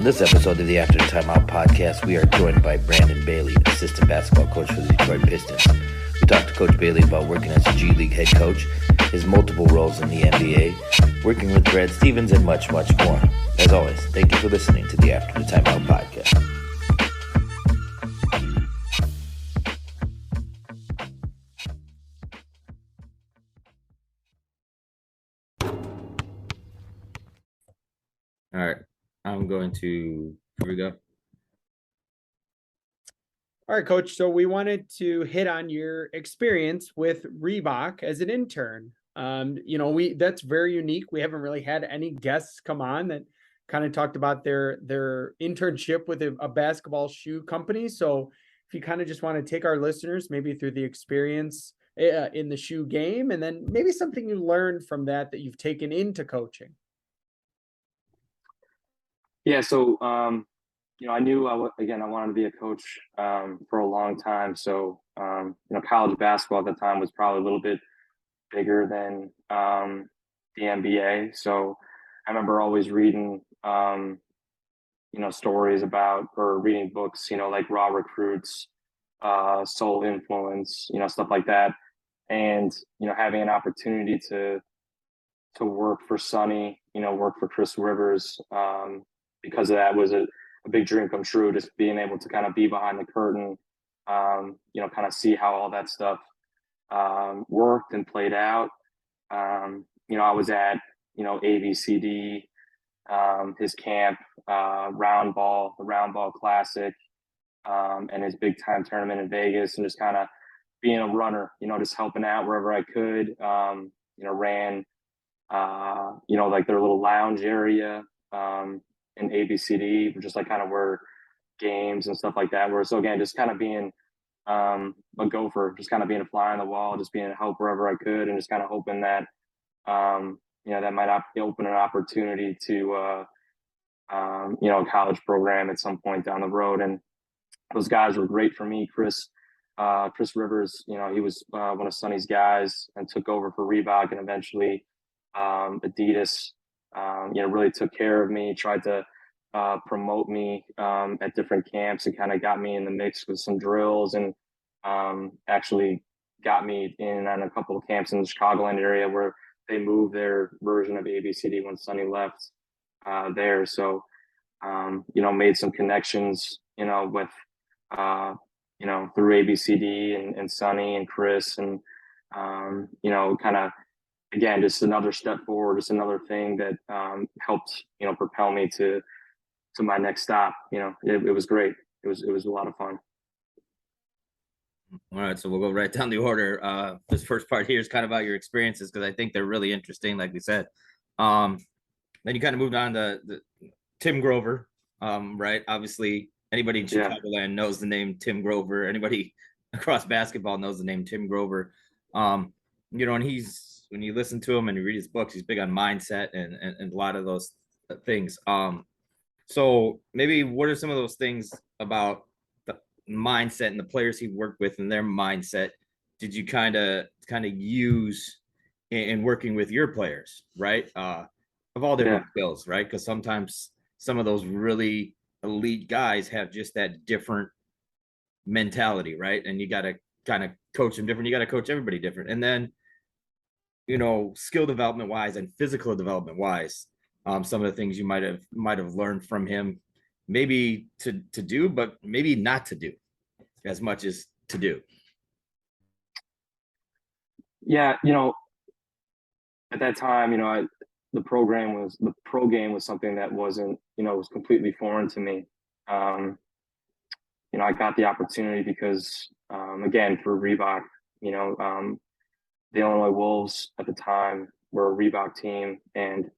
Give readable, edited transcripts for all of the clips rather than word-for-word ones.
this episode of the After the Timeout podcast, we are joined by Brandon Bailey, assistant basketball coach for the Detroit Pistons. We talked to Coach Bailey about working as a G League head coach, his multiple roles in the NBA, working with Brad Stevens, and much, much more. As always, thank you for listening to the After the Timeout podcast. All right, here we go. All right, Coach. So we wanted to hit on your experience with Reebok as an intern. That's very unique. We haven't really had any guests come on that kind of talked about their internship with a basketball shoe company. So if you kind of just want to take our listeners maybe through the experience in the shoe game, and then maybe something you learned from that you've taken into coaching. Yeah, so I knew I wanted to be a coach for a long time. So college basketball at the time was probably a little bit bigger than the NBA. So I remember always reading stories about, or reading books, like Raw Recruits, Soul Influence, stuff like that, and having an opportunity to work for Sonny, work for Chris Rivers. Because of that was a big dream come true, just being able to kind of be behind the curtain, kind of see how all that stuff worked and played out. I was at, ABCD, his camp, the Round Ball Classic, and his big time tournament in Vegas, and just kind of being a runner, just helping out wherever I could, ran, like their little lounge area, in ABCD, just like kind of where games and stuff like that were. So again, just kind of being a gopher, just kind of being a fly on the wall, just being a help wherever I could, and just kind of hoping that that might open an opportunity to a college program at some point down the road. And those guys were great for me. Chris Rivers, he was one of Sonny's guys and took over for Reebok, and eventually Adidas. Really took care of me, tried to promote me at different camps, and kind of got me in the mix with some drills, and actually got me in on a couple of camps in the Chicagoland area where they moved their version of ABCD when Sonny left there. So, made some connections, with, through ABCD and Sonny and Chris, and, kind of, again, just another step forward, just another thing that helped, propel me to my next stop. It was great. It was a lot of fun. All right, so we'll go right down the order. This first part here is kind of about your experiences, because I think they're really interesting, like we said. Then you kind of moved on to Tim Grover, right? Obviously, anybody in Chicagoland knows the name Tim Grover. Anybody across basketball knows the name Tim Grover. And when you listen to him and you read his books, he's big on mindset and a lot of those things. So maybe what are some of those things about the mindset and the players he worked with and their mindset did you kind of use in working with your players, right? Of all different skills, right? Because sometimes some of those really elite guys have just that different mentality, right? And you got to kind of coach them different. You got to coach everybody different. And then skill development wise and physical development wise, some of the things you might have learned from him, maybe to do, but maybe not to do as much as to do. Yeah, at that time, the pro game was something that wasn't, was completely foreign to me. I got the opportunity because, again, through Reebok, the Illinois Wolves at the time were a Reebok team, and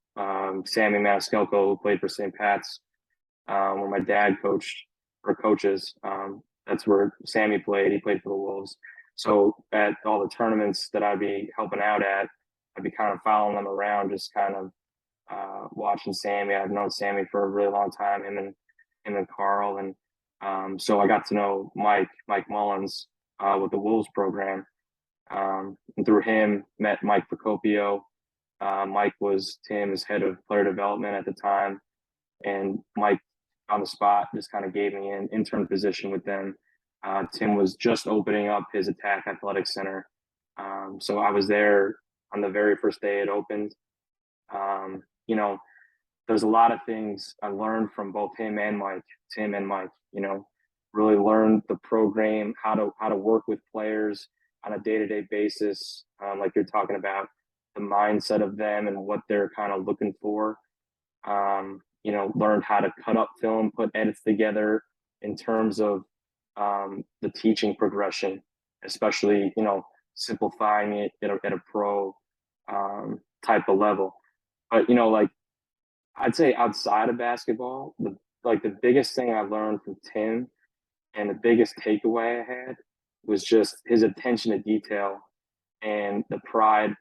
Sammy Maniscalco, who played for St. Pat's, where my dad coaches. That's where Sammy played. He played for the Wolves. So at all the tournaments that I'd be helping out at, I'd be kind of following them around, just kind of watching Sammy. I've known Sammy for a really long time, him and Carl, and so I got to know Mike Mullins with the Wolves program. And through him, met Mike Procopio. Mike was Tim's head of player development at the time, and Mike on the spot, just kind of gave me an intern position with them. Tim was just opening up his Attack Athletic Center. So I was there on the very first day it opened. You know, there's a lot of things I learned from both Tim and Mike, you know, really learned the program, how to work with players on a day-to-day basis. Like you're talking about, the mindset of them and what they're kind of looking for. You know, learned how to cut up film, put edits together in terms of the teaching progression, especially, you know, simplifying it at a pro type of level. But, you know, like I'd say outside of basketball, the biggest thing I learned from Tim and the biggest takeaway I had was just his attention to detail and the pride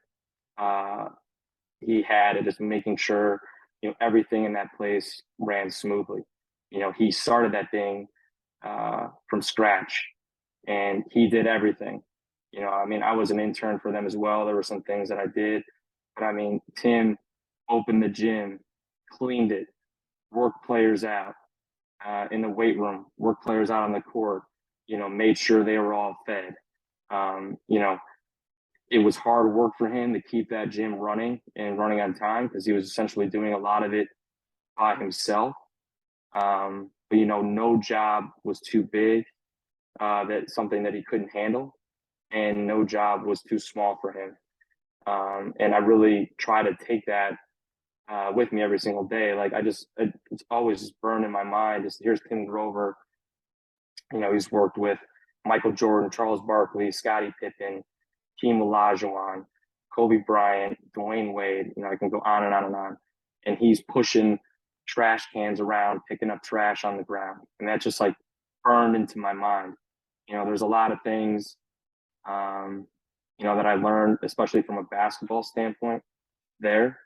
he had at just making sure, you know, everything in that place ran smoothly. You know, he started that thing from scratch, and he did everything. You know, I mean, I was an intern for them as well. There were some things that I did, but I mean, Tim opened the gym, cleaned it, worked players out in the weight room, worked players out on the court. You know, made sure they were all fed. You know, it was hard work for him to keep that gym running and running on time because he was essentially doing a lot of it by himself. But you know, no job was too big, that's something that he couldn't handle, and no job was too small for him. And I really try to take that with me every single day. Like it's always just burned in my mind. Just here's Tim Grover. You know, he's worked with Michael Jordan, Charles Barkley, Scottie Pippen, Hakeem Olajuwon, Kobe Bryant, Dwayne Wade. You know, I can go on and on and on. And he's pushing trash cans around, picking up trash on the ground, and that just like burned into my mind. You know, there's a lot of things, you know, that I learned, especially from a basketball standpoint there.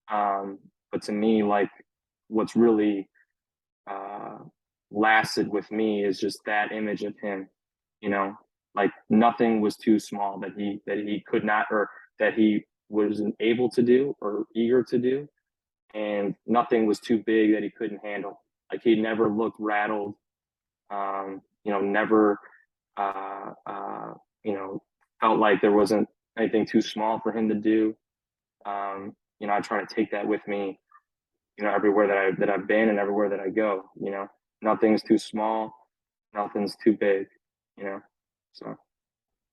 But to me, like what's really lasted with me is just that image of him. You know, like nothing was too small that he could not, or that he wasn't able to do or eager to do, and nothing was too big that he couldn't handle. Like he never looked rattled. You know, never you know, felt like there wasn't anything too small for him to do. You know, I try to take that with me, you know, everywhere that I've been and everywhere that I go. You know, nothing's too small, nothing's too big. You know, so.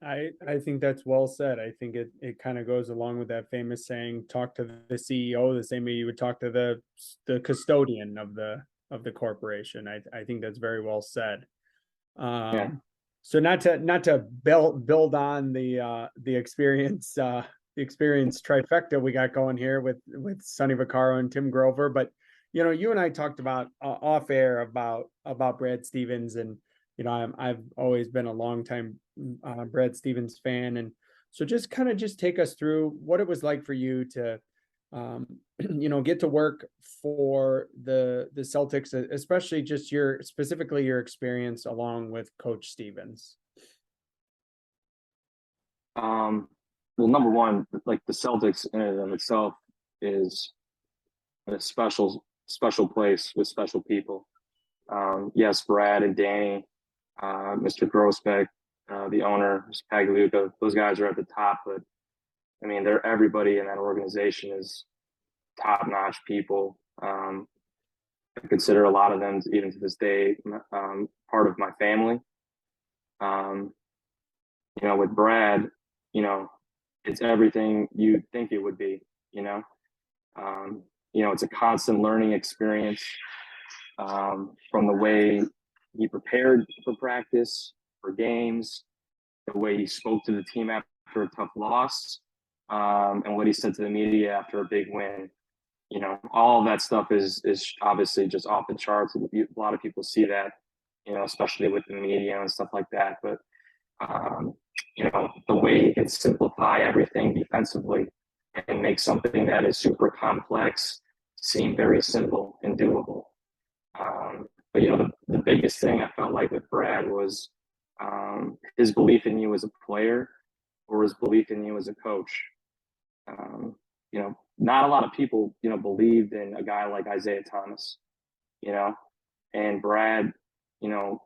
I think that's well said. I think it kind of goes along with that famous saying, talk to the CEO the same way you would talk to the custodian of the corporation. I think that's very well said. Yeah. So not to build on the experience trifecta we got going here with Sonny Vaccaro and Tim Grover, but you know, you and I talked about off air about Brad Stevens, and you know, I've always been a long time Brad Stevens fan, and so just take us through what it was like for you to you know, get to work for the Celtics, especially just specifically your experience along with Coach Stevens. Well, number one, like the Celtics in and of itself is a special place with special people. Yes, Brad and Danny, Mr. Grossbeck, the owner, Mr. Pagliuca, those guys are at the top, but I mean, everybody in that organization is top-notch people. I consider a lot of them, even to this day, part of my family. You know, with Brad, you know, it's everything you think it would be. You know, it's a constant learning experience, from the way he prepared for practice, for games, the way he spoke to the team after a tough loss, and what he said to the media after a big win. You know, all of that stuff is obviously just off the charts. A lot of people see that, you know, especially with the media and stuff like that. But you know, the way he can simplify everything defensively and make something that is super complex seem very simple and doable. But you know, the biggest thing I felt like with Brad was his belief in you as a player, or his belief in you as a coach. You know, not a lot of people, you know, believed in a guy like Isaiah Thomas. You know, and Brad, you know,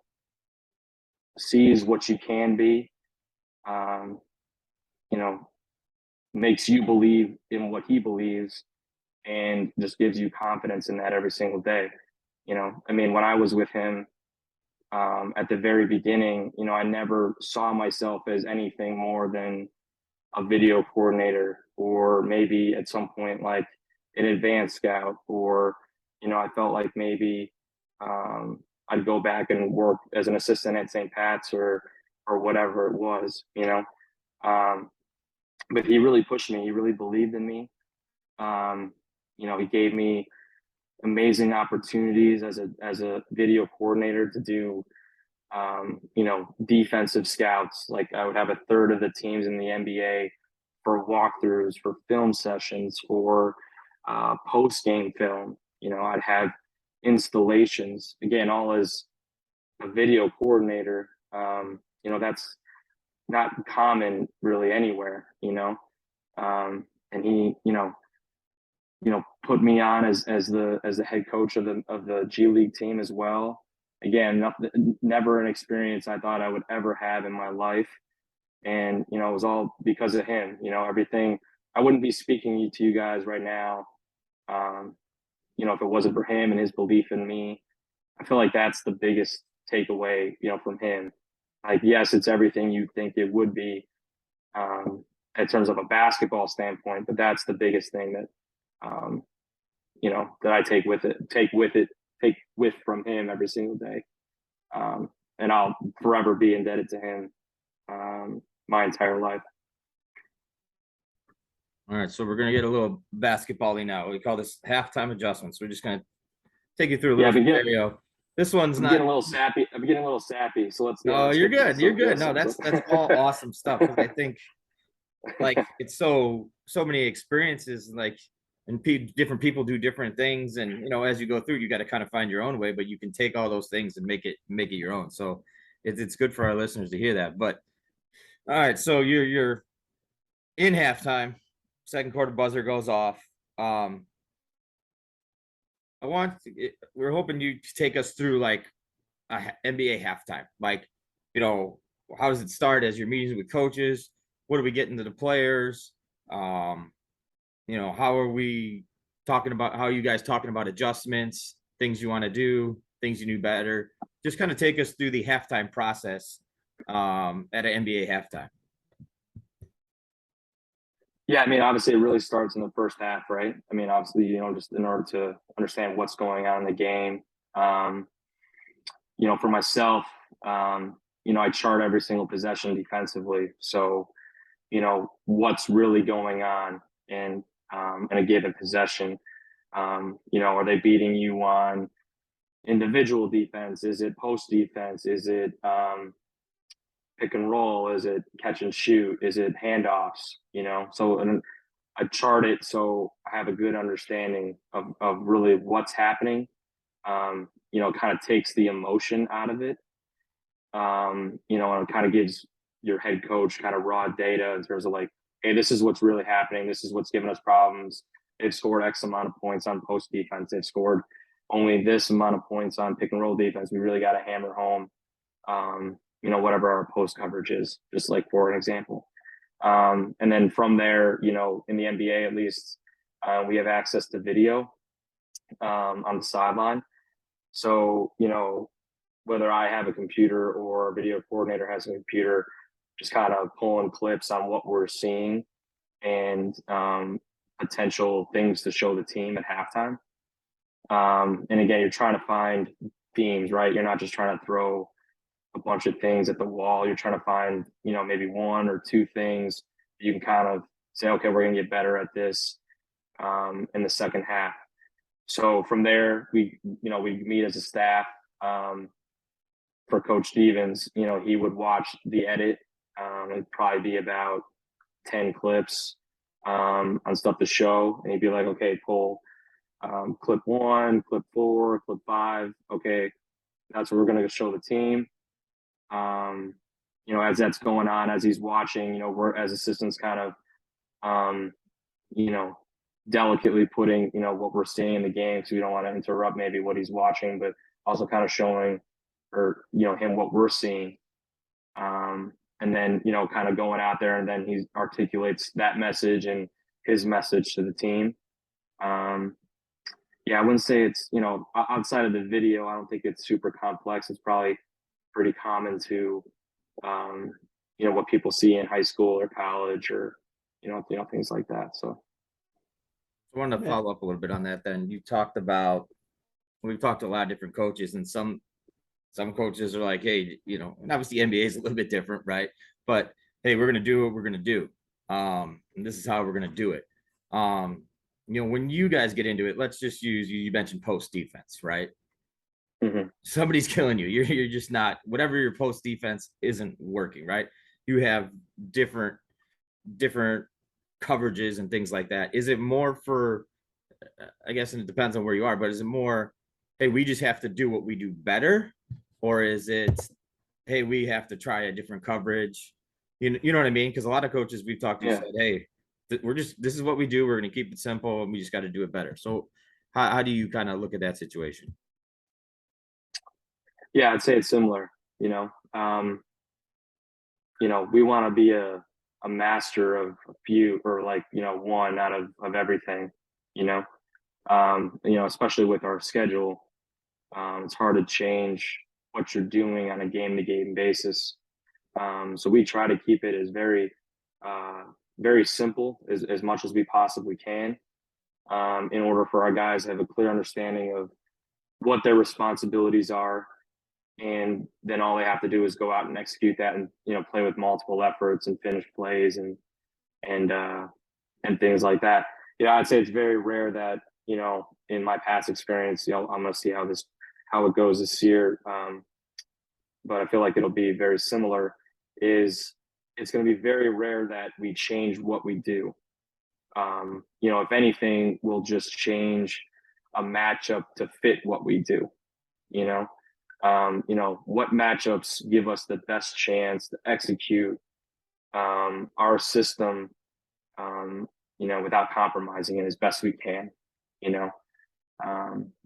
sees what you can be, um, you know, makes you believe in what he believes, and just gives you confidence in that every single day. You know, I mean, when I was with him at the very beginning, you know, I never saw myself as anything more than a video coordinator, or maybe at some point like an advanced scout, or, you know, I felt like maybe I'd go back and work as an assistant at St. Pat's, or whatever it was, you know. Um, but he really pushed me. He really believed in me. Um, you know, he gave me amazing opportunities as a video coordinator to do you know, defensive scouts. Like I would have a third of the teams in the NBA for walkthroughs, for film sessions, for post game film. You know, I'd have installations, again, all as a video coordinator. You know, that's not common really anywhere, you know. And he, you know, put me on as the head coach of the G League team as well. Again, never an experience I thought I would ever have in my life, and you know, it was all because of him. You know, everything. I wouldn't be speaking to you guys right now, you know, if it wasn't for him and his belief in me. I feel like that's the biggest takeaway, you know, from him. Like, yes, it's everything you think it would be, in terms of a basketball standpoint, but that's the biggest thing that um, you know, that I take with from him every single day. And I'll forever be indebted to him, my entire life. All right, so we're gonna get a little basketball-y now. We call this halftime adjustments. We're just gonna take you through a little scenario. This one's not getting a little sappy. I'm getting a little sappy. So let's. No, you're good. You're good. No, that's all awesome stuff. Because I think like it's so many experiences, like, and different people do different things, and you know, as you go through, you got to kind of find your own way, but you can take all those things and make it your own. So it's good for our listeners to hear that. But all right, so you're in halftime, second quarter buzzer goes off. We're hoping you take us through like a NBA halftime. Like, you know, how does it start as your meetings with coaches? What are we getting to the players? You know, how are you guys talking about adjustments, things you want to do, things you knew better? Just kind of take us through the halftime process at an NBA halftime. Yeah, I mean, obviously, it really starts in the first half, right? I mean, obviously, you know, just in order to understand what's going on in the game. You know, for myself, you know, I chart every single possession defensively. So, you know, what's really going on in a given possession. You know, are they beating you on individual defense? Is it post defense? Is it pick and roll? Is it catch and shoot? Is it handoffs? You know, so and I chart it so I have a good understanding of really what's happening. You know, it kind of takes the emotion out of it. You know, and it kind of gives your head coach kind of raw data in terms of like, hey, this is what's really happening. This is what's giving us problems. They've scored X amount of points on post defense. They've scored only this amount of points on pick and roll defense. We really got to hammer home, you know, whatever our post coverage is, just like for an example. And then from there, you know, in the NBA at least, we have access to video on the sideline. So, you know, whether I have a computer or a video coordinator has a computer, just kind of pulling clips on what we're seeing and potential things to show the team at halftime. And again, you're trying to find themes, right? You're not just trying to throw a bunch of things at the wall. You're trying to find, you know, maybe one or two things you can kind of say, okay, we're going to get better at this in the second half. So from there, we meet as a staff. For Coach Stevens, you know, he would watch the edit. It'd probably be about 10 clips on stuff to show. And he'd be like, okay, pull clip 1, clip 4, clip 5. Okay, that's what we're going to show the team. You know, as that's going on, as he's watching, you know, we're as assistants kind of, you know, delicately putting, you know, what we're seeing in the game. So we don't want to interrupt maybe what he's watching, but also kind of showing, or him what we're seeing, and then kind of going out there, and then he articulates that message and his message to the team. Yeah, I wouldn't say it's outside of the video, I don't think it's super complex. It's probably pretty common to what people see in high school or college, or things like that. So I wanted to follow up a little bit on that. Then we've talked to a lot of different coaches, and some coaches are like, hey, and obviously NBA is a little bit different, right? But hey, we're gonna do what we're gonna do, and this is how we're gonna do it. When you guys get into it, let's just use you mentioned post defense, right? mm-hmm. Somebody's killing you. You're just not, whatever your post defense isn't working, right? You have different coverages and things like that. Is it more for, I guess, and it depends on where you are, but is it more, hey, we just have to do what we do better, or is it, hey, we have to try a different coverage? You know what I mean? Because a lot of coaches we've talked to said, hey, this is what we do. We're going to keep it simple, and we just got to do it better. So how do you kind of look at that situation? Yeah, I'd say it's similar. We want to be a master of a few, or one out of everything. Especially with our schedule, it's hard to change what you're doing on a game-to-game basis. So we try to keep it as very simple as much as we possibly can, in order for our guys to have a clear understanding of what their responsibilities are, and then all they have to do is go out and execute that, and play with multiple efforts and finish plays and things like that. I'd say it's very rare that in my past experience, I'm going to see how it goes this year, but I feel like it'll be very similar. It's going to be very rare that we change what we do. If anything, we'll just change a matchup to fit what we do. What matchups give us the best chance to execute our system, without compromising it as best we can.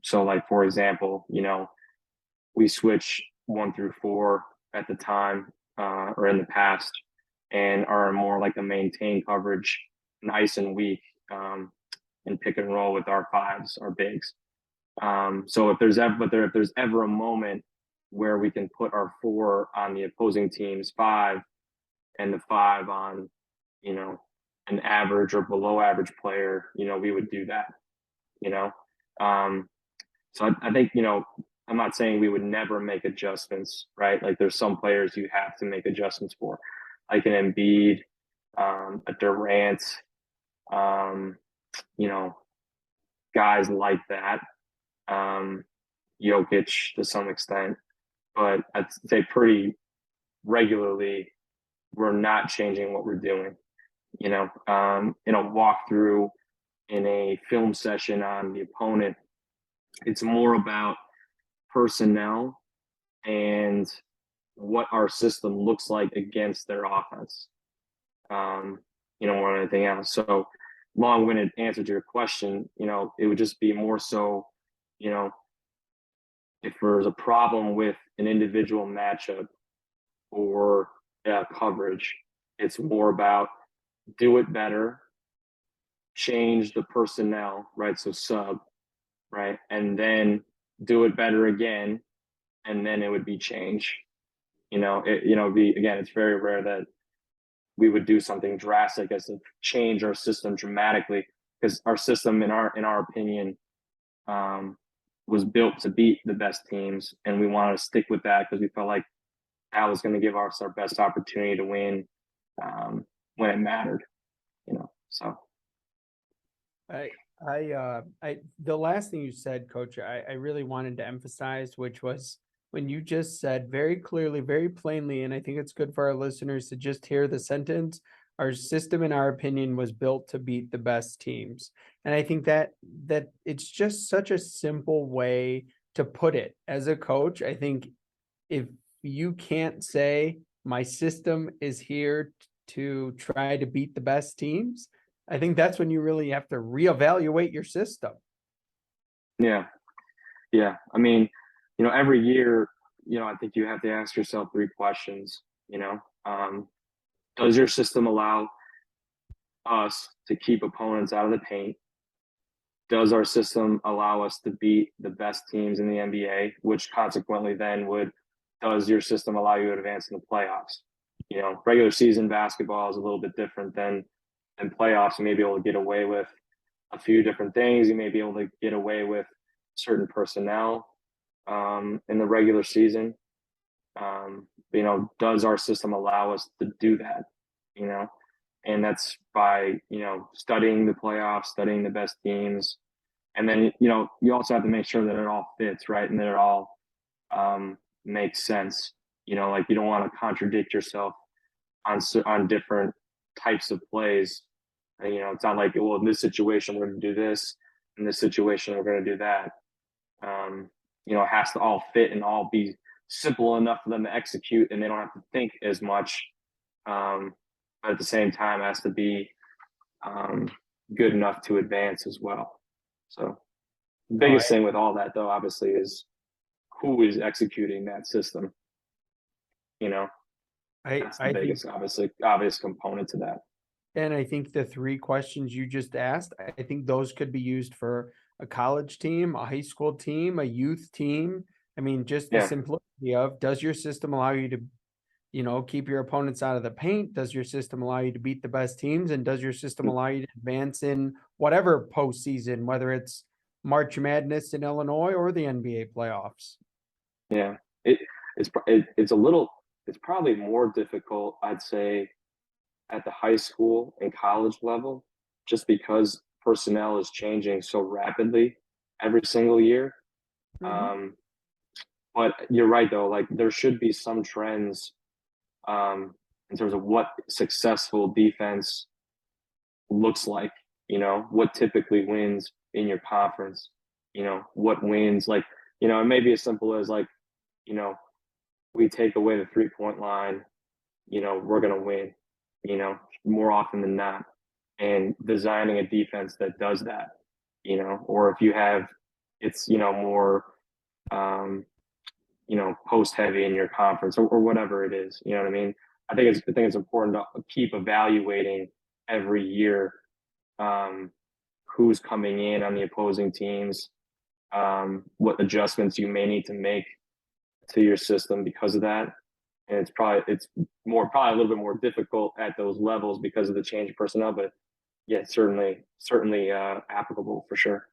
So like, for example, we switch 1 through 4 at the time, or in the past, and are more like a maintain coverage, nice and weak, and pick and roll with our 5s, our bigs. So if there's ever a moment where we can put our 4 on the opposing team's 5, and the 5 on, an average or below average player, we would do that. So I think, I'm not saying we would never make adjustments, right? Like, there's some players you have to make adjustments for, like an Embiid, a Durant, guys like that, Jokic to some extent, but I'd say pretty regularly we're not changing what we're doing. In a walkthrough, in a film session on the opponent, it's more about personnel and what our system looks like against their offense, more than anything else. So, long-winded answer to your question, it would just be more so, if there's a problem with an individual matchup or coverage, it's more about do it better, change the personnel, right? So sub, right? And then do it better again, and then it would be change. It's very rare that we would do something drastic as to change our system dramatically, because our system, in our opinion, was built to beat the best teams, and we wanted to stick with that because we felt like that was going to give us our best opportunity to win, when it mattered. So. The last thing you said, Coach, I really wanted to emphasize, which was when you just said very clearly, very plainly, and I think it's good for our listeners to just hear the sentence, our system, in our opinion, was built to beat the best teams. And I think that it's just such a simple way to put it. As a coach, I think if you can't say my system is here to try to beat the best teams, I think that's when you really have to reevaluate your system. Yeah. I mean, every year, I think you have to ask yourself 3 questions. Does your system allow us to keep opponents out of the paint? Does our system allow us to beat the best teams in the NBA, which consequently then does your system allow you to advance in the playoffs? Regular season basketball is a little bit different than playoffs. You may be able to get away with a few different things. You may be able to get away with certain personnel in the regular season. Does our system allow us to do that? And that's by, studying the playoffs, studying the best teams. And then, you also have to make sure that it all fits, right? And that it all makes sense. Like you don't want to contradict yourself on different types of plays. It's not like, well, in this situation, we're going to do this. In this situation, we're going to do that. It has to all fit and all be simple enough for them to execute, and they don't have to think as much. But at the same time, it has to be good enough to advance as well. So the biggest thing with all that, though, obviously, is who is executing that system. That's the biggest, obvious component to that. And I think the 3 questions you just asked, I think those could be used for a college team, a high school team, a youth team. I mean, just the simplicity of, does your system allow you to, keep your opponents out of the paint? Does your system allow you to beat the best teams? And does your system allow you to advance in whatever postseason, whether it's March Madness in Illinois or the NBA playoffs? Yeah, it's probably more difficult, I'd say, at the high school and college level, just because personnel is changing so rapidly every single year. Mm-hmm. But you're right, though, like there should be some trends in terms of what successful defense looks like, what typically wins in your conference, what wins, like, it may be as simple as like, we take away the 3-point line, we're going to win, more often than not, and designing a defense that does that, or if you have, it's, more, post heavy in your conference or whatever it is, you know what I mean? I think it's important to keep evaluating every year, who's coming in on the opposing teams, what adjustments you may need to make to your system because of that. And it's probably a little bit more difficult at those levels because of the change of personnel, but yeah, certainly applicable for sure.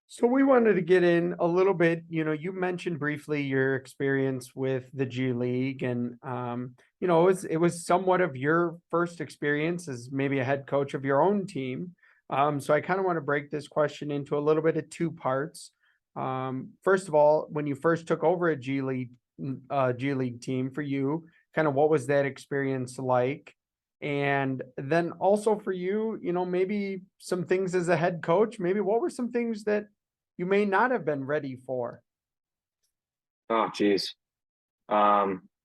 So we wanted to get in a little bit, you mentioned briefly your experience with the G League, and it was somewhat of your first experience as maybe a head coach of your own team. So I kind of want to break this question into a little bit of 2 parts. First of all, when you first took over a G League team for you, kind of what was that experience like? And then also for you, maybe some things as a head coach, maybe what were some things that you may not have been ready for? Oh, geez.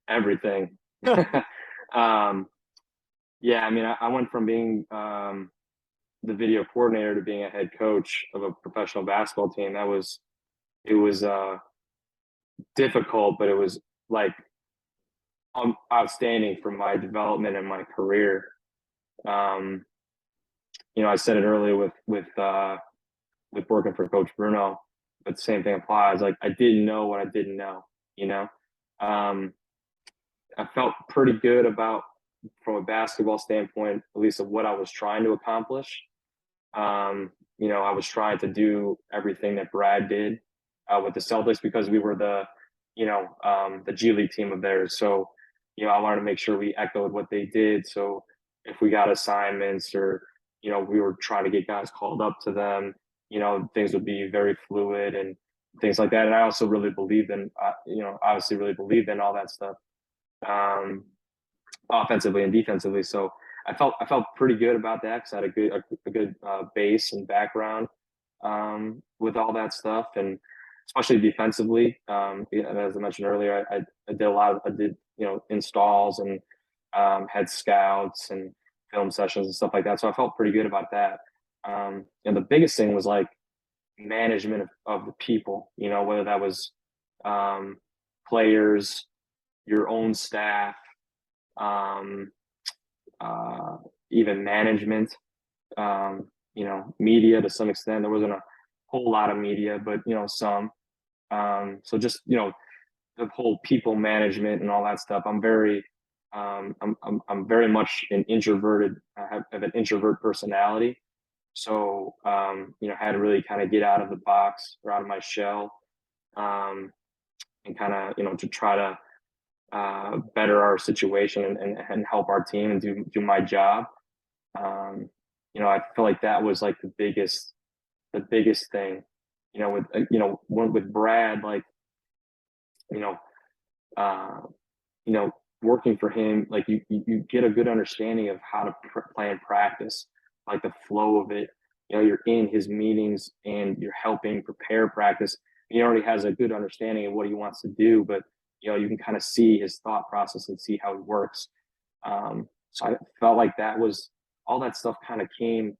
Everything. Yeah, I mean, I went from being the video coordinator to being a head coach of a professional basketball team. It was difficult, but it was like outstanding for my development and my career. I said it earlier with working for Coach Bruno, but the same thing applies. Like I didn't know what I didn't know. I felt pretty good about, from a basketball standpoint, at least of what I was trying to accomplish. I was trying to do everything that Brad did with the Celtics because we were the G League team of theirs. So, I wanted to make sure we echoed what they did. So if we got assignments or, we were trying to get guys called up to them, things would be very fluid and things like that. And I also really believed in, obviously really believed in all that stuff, offensively and defensively. So I felt pretty good about that because I had a good base and background with all that stuff, and especially defensively. As I mentioned earlier, I did installs and had scouts and film sessions and stuff like that. So I felt pretty good about that. And the biggest thing was like management of the people, you know, whether that was players, your own staff, um, even management, you know, media to some extent. There wasn't a whole lot of media, but, you know, some. So just, you know, the whole people management and all that stuff. I'm very, I'm very much an introverted. I have an introvert personality. So, you know, had to really kind of get out of the box or out of my shell, and kind of, you know, to try to better our situation and help our team and do my job. You know, I feel like that was like the biggest thing, you know, with Brad, like, you know, uh, you know, working for him, like you get a good understanding of how to plan practice, like the flow of it. You know, you're in his meetings and you're helping prepare practice. He already has a good understanding of what he wants to do, but you know, you can kind of see his thought process and see how he works. So I felt like that was all that stuff kind of came,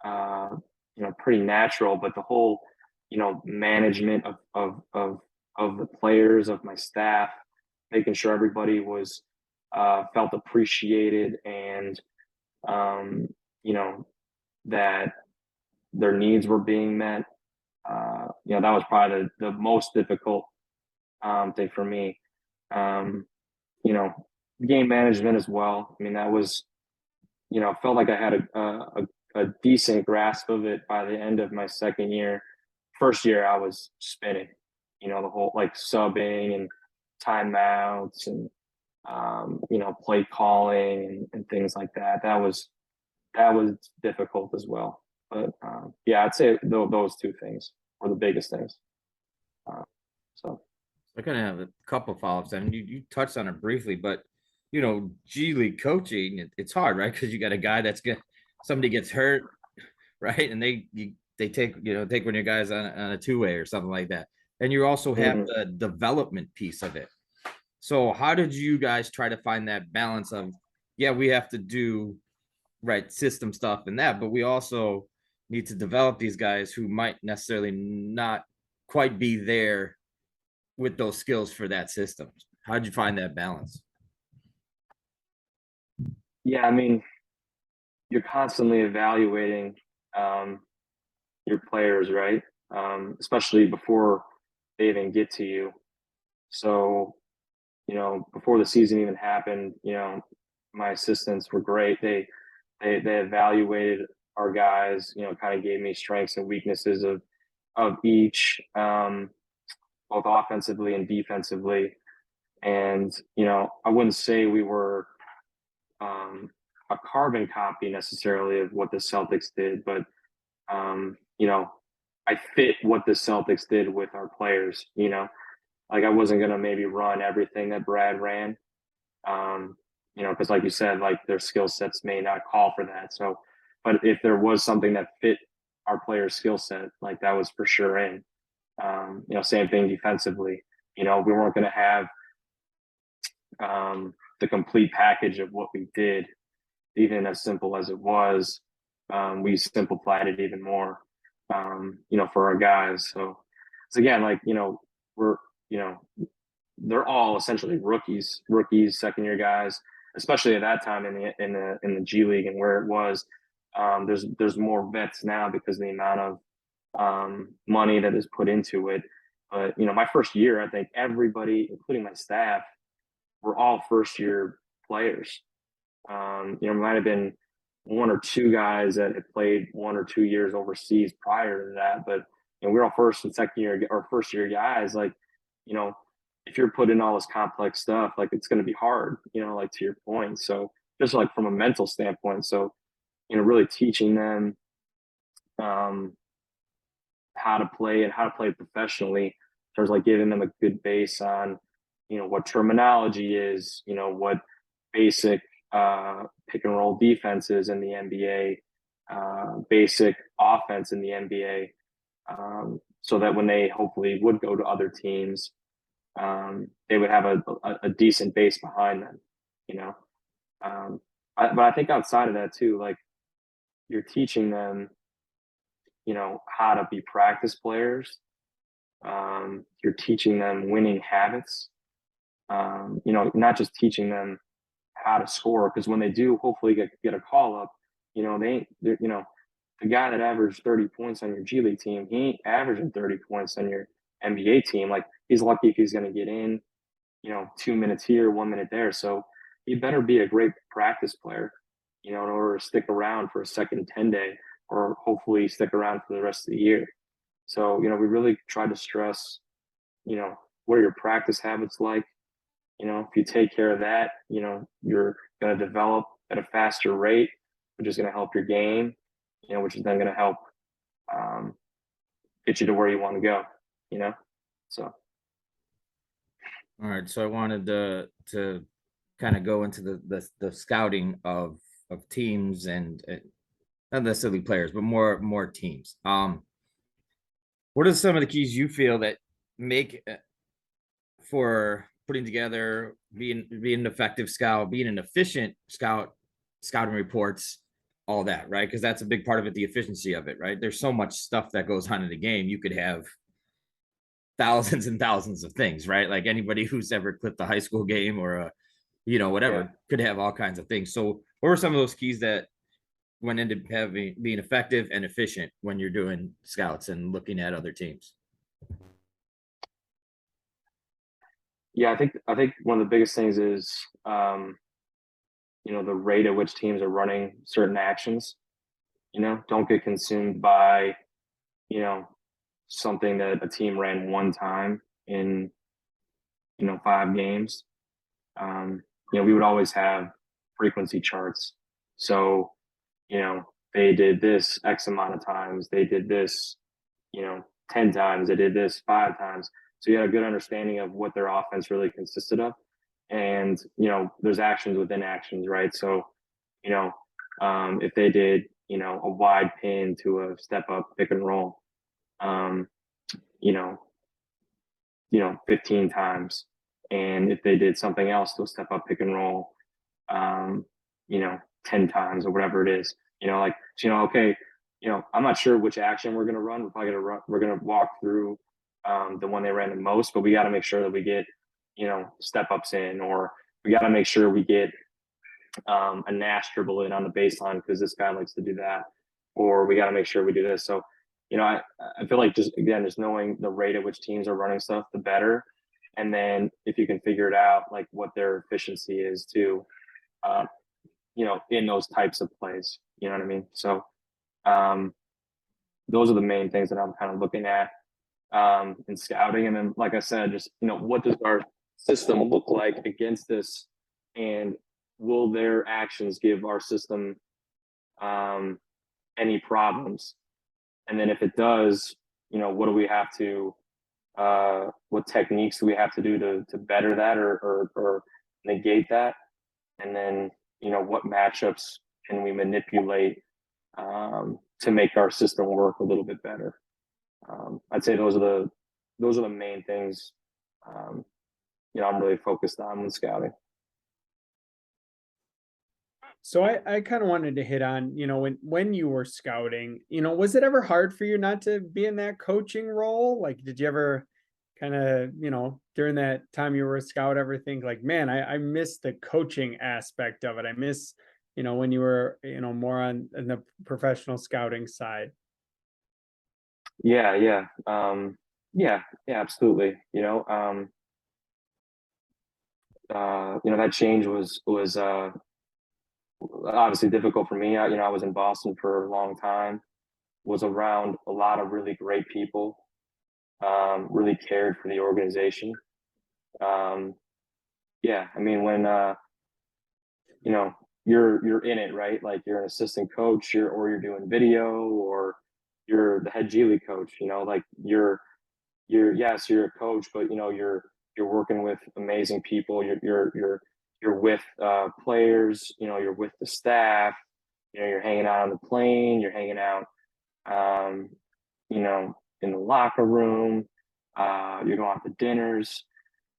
uh, you know, pretty natural. But the whole, you know, management of the players, of my staff, making sure everybody was felt appreciated and you know, that their needs were being met. You know, that was probably the most difficult thing for me. You know, game management as well. I mean, that was, you know, felt like I had a decent grasp of it by the end of my second year. First year, I was spinning, you know, the whole like subbing and timeouts and, you know, play calling and things like that. That was difficult as well. But yeah, I'd say those two things were the biggest things. So I kind of have a couple follow-ups. I mean, you touched on it briefly, but you know, G League coaching, it's hard, right? Because you got a guy that's good, somebody gets hurt, right? And they take, you know, take one of your guys on a two-way or something like that. And you also have the development piece of it. So how did you guys try to find that balance of, yeah, we have to do right system stuff and that, but we also need to develop these guys who might necessarily not quite be there with those skills for that system. How'd you find that balance? yeah, I mean, you're constantly evaluating your players, right? Especially before they even get to you. So, you know, before the season even happened, you know, my assistants were great. They evaluated our guys, you know, kind of gave me strengths and weaknesses of each, both offensively and defensively. And, you know, I wouldn't say we were a carbon copy necessarily of what the Celtics did, but you know, I fit what the Celtics did with our players. You know, like I wasn't gonna maybe run everything that Brad ran. You know, because like you said, like their skill sets may not call for that. So, but if there was something that fit our players' skill set, like that was for sure in. You know, same thing defensively. You know, we weren't gonna have the complete package of what we did, even as simple as it was. We simplified it even more, you know, for our guys. So it's again, like, you know, we're, you know, they're all essentially rookies, second year guys, especially at that time in the G League and where it was. There's more vets now because of the amount of money that is put into it. But you know, my first year, I think everybody, including my staff, were all first year players. You know, might have been one or two guys that had played 1 or 2 years overseas prior to that, but you know, we're all first and second year or first year guys. Like, you know, if you're putting all this complex stuff, like it's going to be hard. You know, like to your point. So just like from a mental standpoint, so you know, really teaching them how to play and how to play professionally. There's like giving them a good base on, you know, what terminology is, you know, what basic pick and roll defenses in the NBA, basic offense in the NBA, so that when they hopefully would go to other teams, they would have a decent base behind them, you know. But I think outside of that too, like you're teaching them, how to be practice players. You're teaching them winning habits. Not just teaching them how to score, because when they do hopefully get a call up, the guy that averaged 30 points on your G League team, he ain't averaging 30 points on your NBA team. Like, he's lucky if he's going to get in, 2 minutes here, 1 minute there. So he better be a great practice player, in order to stick around for a second 10-day, or hopefully stick around for the rest of the year. So, we really try to stress, what are your practice habits like? If you take care of that, you're going to develop at a faster rate, which is going to help your game, which is then going to help get you to where you want to go, so. All right. So I wanted to kind of go into the scouting of teams and not necessarily players, but more teams. What are some of the keys you feel that make for putting together, being an effective scout, being an efficient scout, scouting reports, all that, right? Because that's a big part of it, the efficiency of it, right? There's so much stuff that goes on in the game. You could have thousands and thousands of things, right? Like anybody who's ever clipped a high school game or a, whatever, could have all kinds of things. So what were some of those keys that went into being effective and efficient when you're doing scouts and looking at other teams? Yeah, I think one of the biggest things is the rate at which teams are running certain actions. Don't get consumed by something that a team ran one time in 5 games. We would always have frequency charts. So they did this X amount of times, they did this 10 times, they did this 5 times. So you had a good understanding of what their offense really consisted of. And, there's actions within actions, right? So, if they did, a wide pin to a step up pick and roll, 15 times. And if they did something else to a step up pick and roll, 10 times or whatever it is, okay, I'm not sure which action we're going to run. We're going to walk through the one they ran the most, but we got to make sure that we get, step ups in, or we got to make sure we get a Nash dribble in on the baseline because this guy likes to do that, or we got to make sure we do this. So, I feel like just knowing the rate at which teams are running stuff, the better. And then if you can figure it out, like what their efficiency is too, in those types of plays, you know what I mean? So those are the main things that I'm kind of looking at in scouting. And then, like I said, just, what does our system look like against this? And will their actions give our system any problems? And then if it does, what do we have to, what techniques do we have to do to better that or negate that? And then, what matchups can we manipulate to make our system work a little bit better? I'd say those are the main things, I'm really focused on when scouting. So I kind of wanted to hit on, when you were scouting, was it ever hard for you not to be in that coaching role? Like, did you ever kind of, during that time you were a scout, ever think like, man, I miss the coaching aspect of it. I miss, when you were, more on the professional scouting side. Yeah. Absolutely. That change was obviously difficult for me. I was in Boston for a long time, was around a lot of really great people, really cared for the organization. I mean, when you're in it, right? Like, you're an assistant coach, or you're doing video, or you're the head G League coach. Like, you're a coach, but you're working with amazing people. You're with players. You're with the staff. You're hanging out on the plane. You're hanging out, in the locker room. You're going out to dinners.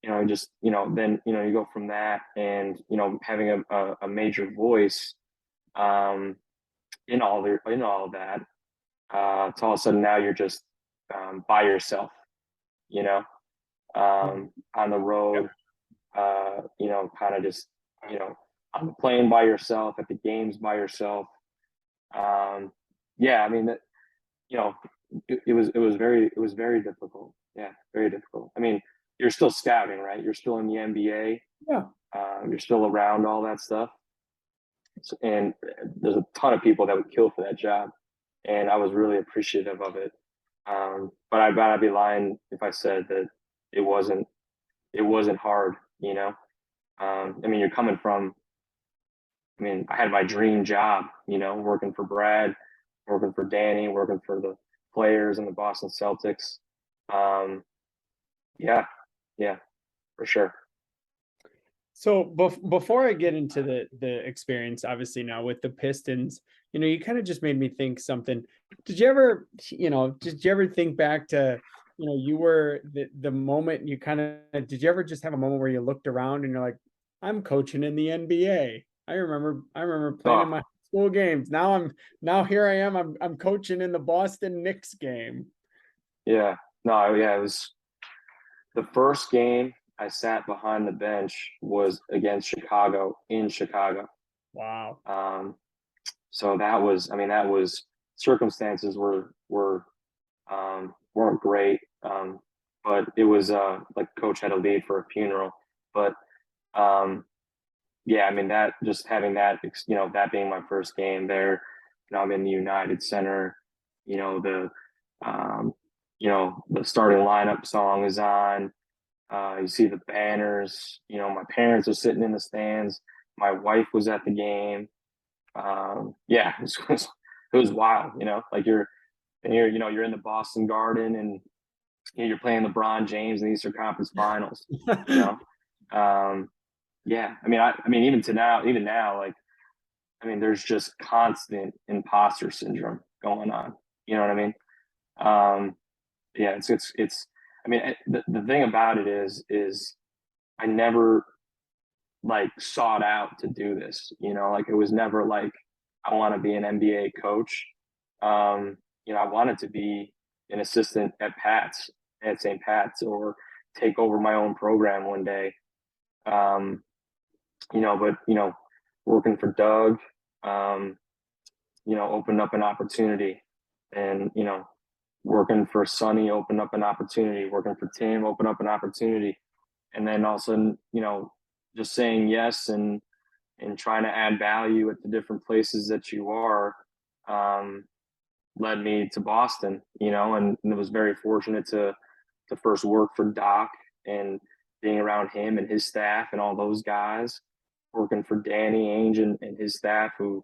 Then you go from that, and having a major voice in all of that, to all of a sudden now you're just by yourself, you know, on the road, you know, kind of just, you know, on the plane by yourself, at the games by yourself. Yeah, I mean, that, you know, it was very difficult. Yeah, very difficult. I mean, you're still scouting, right? You're still in the NBA. Yeah. You're still around all that stuff. So, and there's a ton of people that would kill for that job. And I was really appreciative of it. But I'd be lying if I said that it wasn't hard, you know. I mean, you're coming from, I mean, I had my dream job, you know, working for Brad, working for Danny, working for the players in the Boston Celtics. Yeah, yeah, for sure. So before I get into the experience, obviously now with the Pistons, you know, you kind of just made me think something. Did you ever, did you ever think back to, you know, you were the moment you kind of, did you ever just have a moment where you looked around and you're like, I'm coaching in the NBA. I remember playing in Oh, my school games. Now here I am. I'm coaching in the Boston Knicks game. yeah, no, yeah, it was the first game I sat behind the bench was against Chicago in Chicago. Wow. So that was, I mean, that was circumstances weren't great, but it was like coach had to leave for a funeral. But yeah, I mean that just having that, you know, that being my first game there, you know, I'm in the United Center, you know, um, the starting lineup song is on. You see the banners. You know, my parents are sitting in the stands. My wife was at the game. Yeah, it was wild. You know, like you know, you're in the Boston Garden and you know, you're playing LeBron James in the Eastern Conference Finals. You know, yeah. I mean, even now, like, I mean, there's just constant imposter syndrome going on. You know what I mean? Yeah, it's. I mean, the thing about it is I never like sought out to do this. You know, like it was never like I want to be an NBA coach. You know, I wanted to be an assistant at St. Pat's or take over my own program one day. Um, you know, but you know, working for Doug, um, you know, opened up an opportunity, and you know, working for Sonny opened up an opportunity. Working for Tim opened up an opportunity, and then also, you know, just saying yes and trying to add value at the different places that you are, um, led me to Boston, you know, and it was very fortunate to first work for Doc and being around him and his staff and all those guys, working for Danny Ainge and his staff, who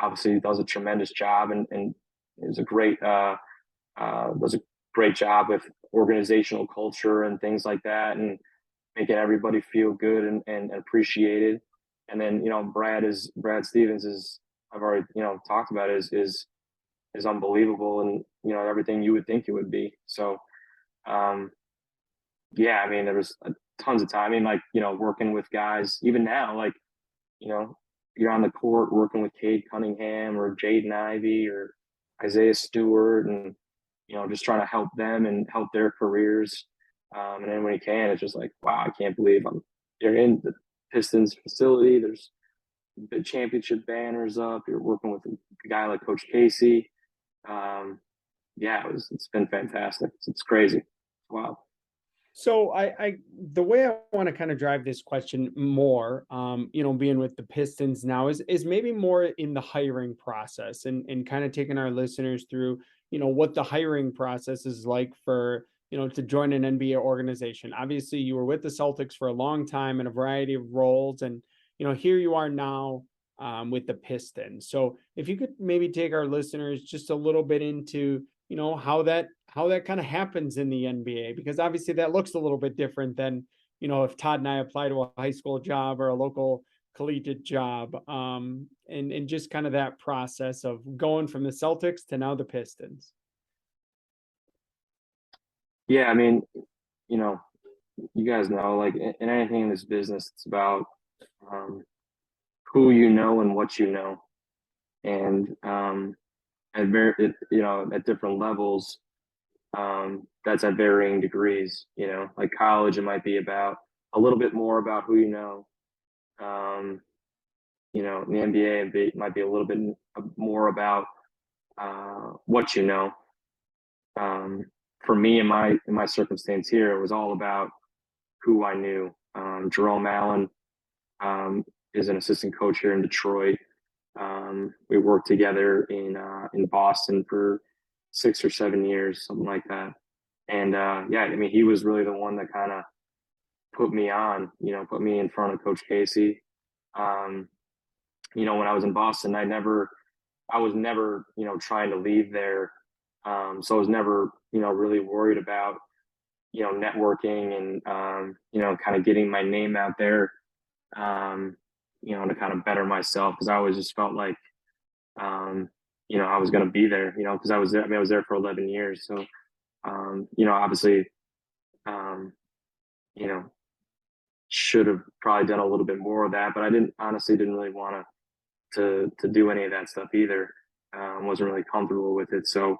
obviously does a tremendous job and is a great does a great job with organizational culture and things like that, and making everybody feel good and appreciated. And then, you know, Brad Stevens is, I've already, you know, talked about, is unbelievable, and you know, everything you would think it would be. So um yeah, I mean, there was tons of time. I mean, like, you know, working with guys even now, like, you know, you're on the court working with Cade Cunningham or Jaden Ivey or Isaiah Stewart, and you know, just trying to help them and help their careers. And then when you can, it's just like, wow, I can't believe you're in the Pistons facility. There's the championship banners up. You're working with a guy like Coach Casey. Yeah, it's been fantastic. It's crazy. Wow. So the way I want to kind of drive this question more, you know, being with the Pistons now is maybe more in the hiring process and kind of taking our listeners through, you know, what the hiring process is like for, you know, to join an NBA organization. Obviously, you were with the Celtics for a long time in a variety of roles, and you know, here you are now with the Pistons. So if you could maybe take our listeners just a little bit into, you know, how that kind of happens in the NBA, because obviously that looks a little bit different than, you know, if Todd and I apply to a high school job or a local collegiate job, and just kind of that process of going from the Celtics to now the Pistons. Yeah, I mean, you know, you guys know, like in anything in this business, it's about who you know and what you know. And at different levels. That's at varying degrees. Like college, it might be about a little bit more about who you know. In the NBA, it might be a little bit more about what you know. For me, in my circumstance here, it was all about who I knew. Jerome Allen is an assistant coach here in Detroit. We worked together in Boston for 6 or 7 years, something like that. And yeah, I mean, he was really the one that kind of put me in front of Coach Casey. When I was in Boston, I was never, trying to leave there. So I was never, really worried about, networking and, kind of getting my name out there, to kind of better myself. Cause I always just felt like, I was going to be there, cause I was there. I mean, I was there for 11 years. So, obviously, you know, should have probably done a little bit more of that, but I honestly didn't really want to do any of that stuff either. Wasn't really comfortable with it. So,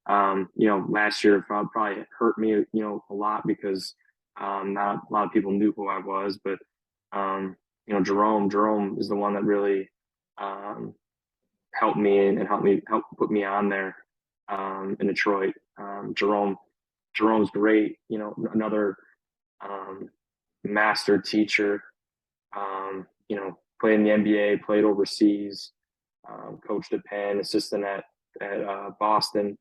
last year probably hurt me, a lot because not a lot of people knew who I was, but Jerome is the one that really helped me and help put me on there in Detroit. Jerome's great, another master teacher. Played in the NBA, played overseas, coached at Penn, assistant at Boston.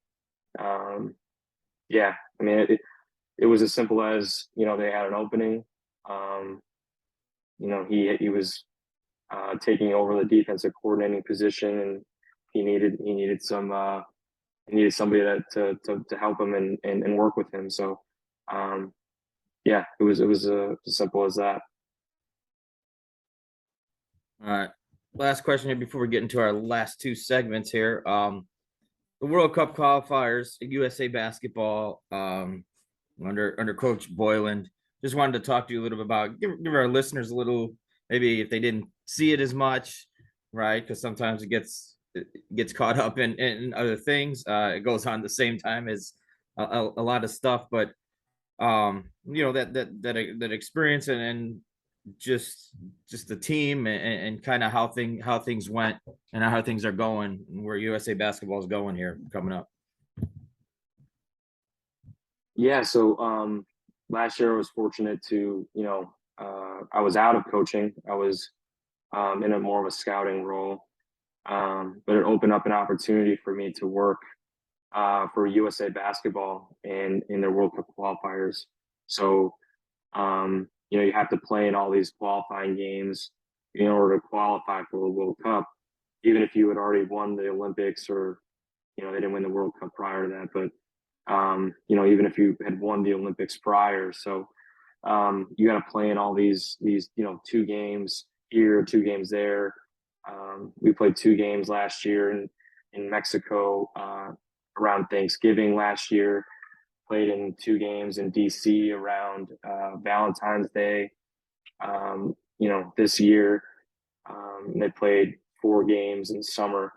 Yeah, I mean, it was as simple as, they had an opening. He was taking over the defensive coordinating position, and he needed somebody to help him and work with him. So, yeah, it was as simple as that. All right. Last question here before we get into our last two segments here. The World Cup qualifiers, USA basketball, under Coach Boylan. Just wanted to talk to you a little bit about give our listeners a little, maybe if they didn't see it as much, right? Because sometimes it gets caught up in other things. It goes on the same time as a lot of stuff, but that experience and just the team and kind of how things went and how things are going, where USA basketball is going here coming up. Yeah, so last year I was fortunate to, I was out of coaching. I was in a more of a scouting role, but it opened up an opportunity for me to work for USA basketball in their World Cup qualifiers. So, you have to play in all these qualifying games in order to qualify for the World Cup, even if you had already won the Olympics or, they didn't win the World Cup prior to that, but, even if you had won the Olympics prior. So you got to play in all these, 2 games here, 2 games there. We played 2 games last year in Mexico around Thanksgiving last year. Played in 2 games in DC around Valentine's Day. This year they played 4 games in summer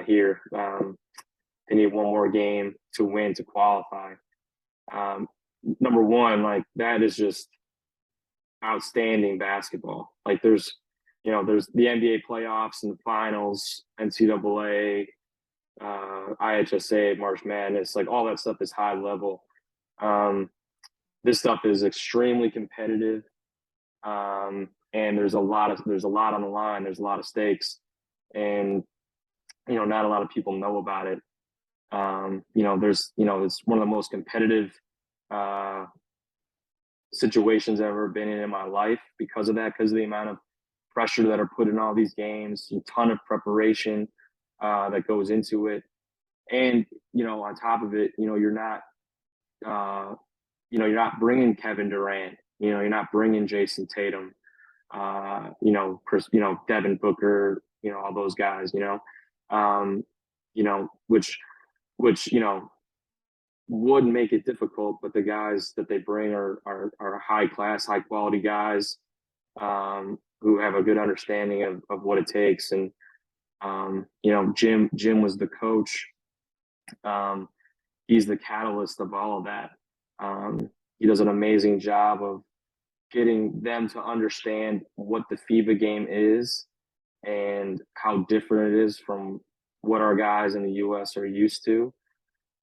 here. They need 1 more game to win to qualify. Number one, like, that is just outstanding basketball. Like, there's the NBA playoffs and the finals, NCAA, IHSA, March Madness, like all that stuff is high level. This stuff is extremely competitive, and there's a lot on the line. There's a lot of stakes, and not a lot of people know about it. It's one of the most competitive situations I've ever been in my life because of that, because of the amount of pressure that are put in all these games, a ton of preparation that goes into it. And, on top of it, you're not bringing Kevin Durant, you're not bringing Jason Tatum, Chris, Devin Booker, all those guys, which would make it difficult, but the guys that they bring are high class, high quality guys who have a good understanding of what it takes. And, Jim was the coach He's the catalyst of all of that. He does an amazing job of getting them to understand what the FIBA game is and how different it is from what our guys in the US are used to,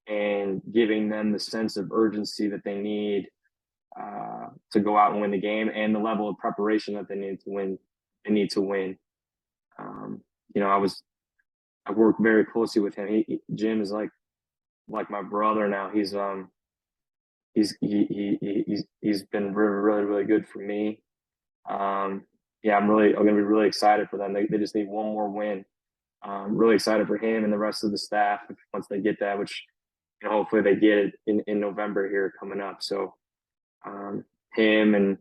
and giving them the sense of urgency that they need to go out and win the game, and the level of preparation that they need to win. They need to win. You know, I worked very closely with him. Jim is like my brother now. He's been really really good for me. Yeah, I'm gonna be really excited for them. They just need one more win. Really excited for him and the rest of the staff once they get that, which, you know, hopefully they get it in November here coming up. So him and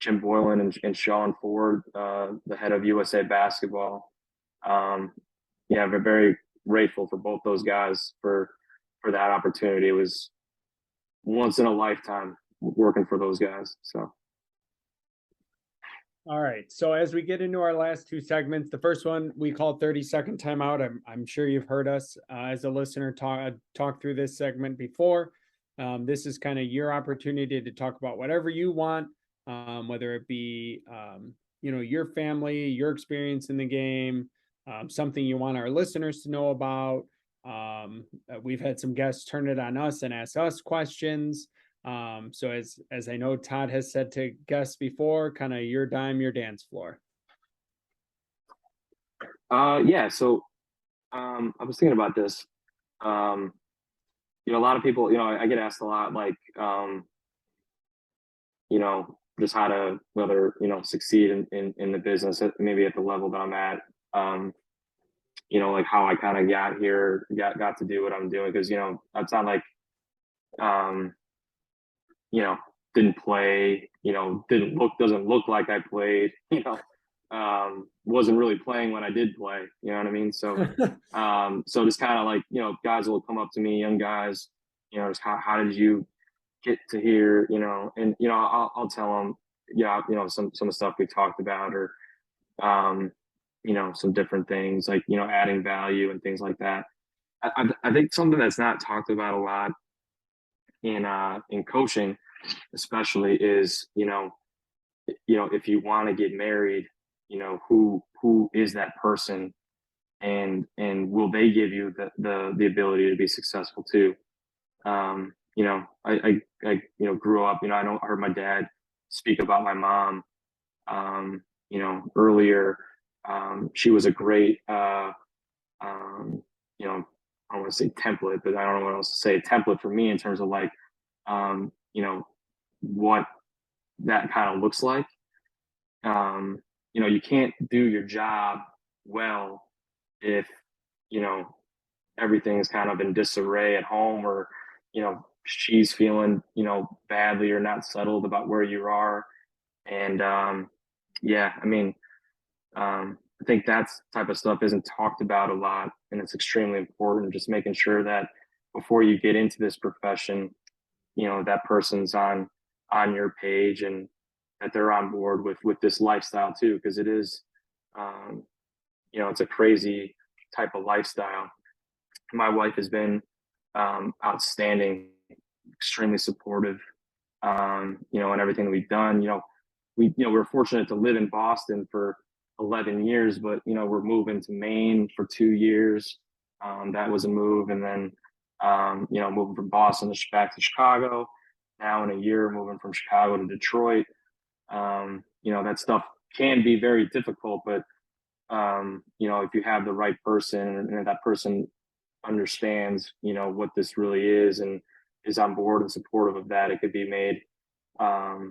Jim Boylan and Sean Ford, the head of USA Basketball. Yeah, we're very grateful for both those guys for that opportunity. It was once in a lifetime working for those guys. So. All right. So as we get into our last two segments, the first one we call 30-second timeout. I'm sure you've heard us as a listener talk through this segment before. This is kind of your opportunity to talk about whatever you want, whether it be you know, your family, your experience in the game, something you want our listeners to know about. We've had some guests turn it on us and ask us questions. So as I know Todd has said to guests before, kind of your dime, your dance floor. Yeah, so I was thinking about this. You know, a lot of people, you know, I get asked a lot, like, you know, just how to, whether, you know, succeed in the business, maybe at the level that I'm at. You know, like how I kind of got here, got to do what I'm doing. Cause, you know, that's not like, you know, didn't play, you know, doesn't look like I played, you know, wasn't really playing when I did play, you know what I mean? So, so just kind of like, you know, guys will come up to me, young guys, you know, just how did you get to here, you know, and, you know, I'll tell them, yeah, you know, some of the stuff we talked about, or, you know, some different things like, you know, adding value and things like that. I think something that's not talked about a lot in coaching, especially, is, you know, if you want to get married, you know, who is that person, and will they give you the ability to be successful too? You know, I you know, grew up, you know, I heard my dad speak about my mom, you know, earlier. She was a great, you know, I don't want to say template, but I don't know what else to say, template for me in terms of like, you know, what that kind of looks like. You know, you can't do your job well if, you know, everything's kind of in disarray at home, or, you know, she's feeling, you know, badly or not settled about where you are. And yeah, I mean, I think that type of stuff isn't talked about a lot, and it's extremely important. Just making sure that before you get into this profession, you know, that person's on your page, and that they're on board with this lifestyle too, because it is, you know, it's a crazy type of lifestyle. My wife has been outstanding, extremely supportive, you know, in everything that we've done. You know, we're fortunate to live in Boston for 11 years, but, you know, we're moving to Maine for 2 years. That was a move. And then, you know, moving from Boston back to Chicago. Now in a year, moving from Chicago to Detroit. You know, that stuff can be very difficult, but, you know, if you have the right person, and that person understands, you know, what this really is, and is on board and supportive of that, it could be made a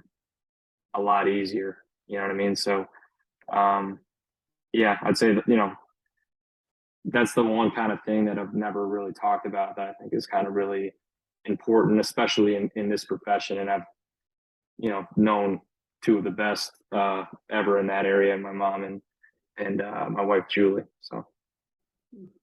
lot easier. You know what I mean? So, yeah, I'd say that, you know, that's the one kind of thing that I've never really talked about that I think is kind of really important, especially in this profession. And I've, you know, known two of the best ever in that area, my mom and my wife, Julie. So.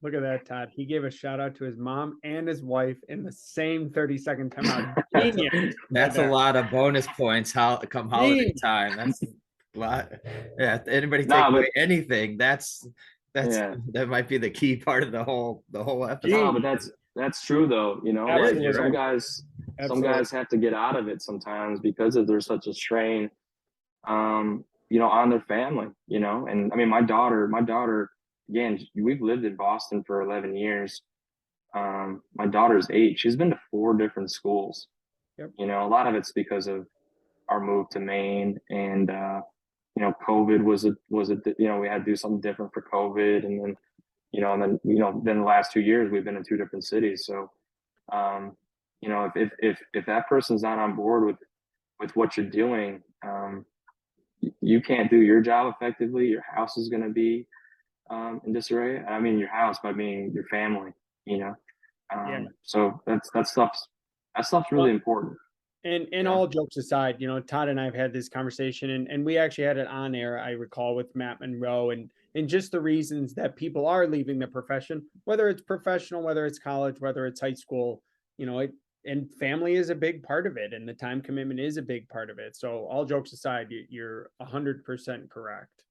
Look at that, Todd. He gave a shout out to his mom and his wife in the same 30-second timeout. That's a lot of bonus points. Come holiday time, that's a lot. Yeah, anybody take away anything, that might be the key part of the whole episode. But That's true though. You know, Absolutely. like some Right. guys, Absolutely. have to get out of it sometimes because there's such a strain, you know, on their family, you know. And I mean, my daughter, again, we've lived in Boston for 11 years. My daughter's 8. She's been to 4 different schools. Yep. You know, a lot of it's because of our move to Maine, and you know, COVID you know, we had to do something different for COVID, and then then the last 2 years we've been in 2 different cities. So, you know, if that person's not on board with what you're doing, you can't do your job effectively. Your house is going to be in disarray. I mean, your house, by being your family, you know. Yeah. So that stuff's really important. And Yeah. all jokes aside, you know, Todd and I have had this conversation, and we actually had it on air, I recall, with Matt Monroe, and just the reasons that people are leaving the profession, whether it's professional, whether it's college, whether it's high school, you know, and family is a big part of it, and the time commitment is a big part of it. So all jokes aside, you're 100% correct.